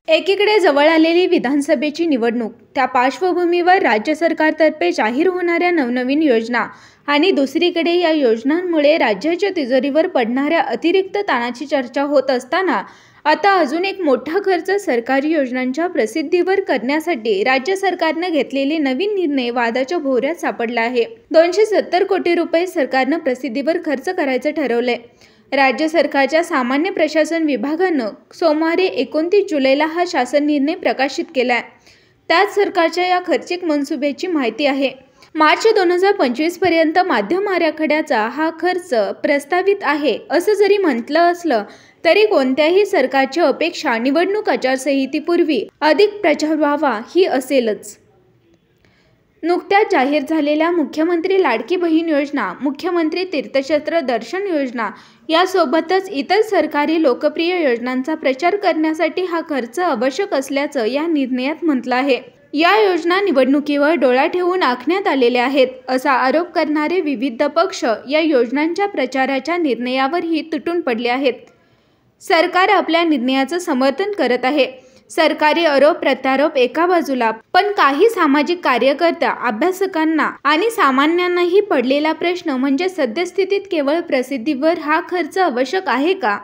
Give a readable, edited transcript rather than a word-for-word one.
एकीकडे जवळ आलेली विधानसभेची निवडणूक, त्या पार्श्वभूमीवर राज्य सरकारतर्फे जाहीर होणाऱ्या नवनवीन योजना आणि दुसरीकडे या योजनांमुळे राज्याच्या तिजोरीवर पडणाऱ्या अतिरिक्त ताणाची चर्चा होत असताना आता अजून एक मोठा खर्च सरकारी योजनांच्या प्रसिद्धीवर करण्यासाठी राज्य सरकारने घेतलेले नवीन निर्णय वादाच्या भोवऱ्यात सापडला आहे। 270 कोटी रुपये सरकारने प्रसिद्धीवर खर्च करायचं ठरवलंय। राज्य सरकारच्या सामान्य प्रशासन विभागानं सोमवारी 29 जुलैला हा शासन निर्णय प्रकाशित केलाय। त्यात सरकारच्या या खर्चिक मनसुब्याची माहिती आहे। मार्च 2025 पर्यंत माध्यम आराखड्याचा हा खर्च प्रस्तावित आहे असं जरी म्हटलं असलं तरी कोणत्याही सरकारची अपेक्षा निवडणूक आचारसंहितेपूर्वी अधिक प्रचार व्हावा ही असेलच। नुकत्याच जाहीर झालेल्या मुख्यमंत्री लाडकी बहीण योजना, मुख्यमंत्री तीर्थक्षेत्र दर्शन योजना यासोबतच इतर सरकारी लोकप्रिय योजनांचा प्रचार करण्यासाठी हा खर्च आवश्यक असल्याचं या निर्णयात म्हटलं आहे। या योजना निवडणुकीवर डोळा ठेवून आखण्यात आलेल्या आहेत असा आरोप करणारे विविध पक्ष या योजनांच्या प्रचाराच्या निर्णयावरही तुटून पडले आहेत। सरकार आपल्या निर्णयाचं समर्थन करत आहे। सरकारी आरोप प्रत्यारोप एका बाजूला, पण काही सामाजिक कार्यकर्ता, अभ्यासकांना आणि सामान्यांनाही पडलेला प्रश्न म्हणजे सद्यस्थितीत केवळ प्रसिद्धीवर हा खर्च आवश्यक आहे का?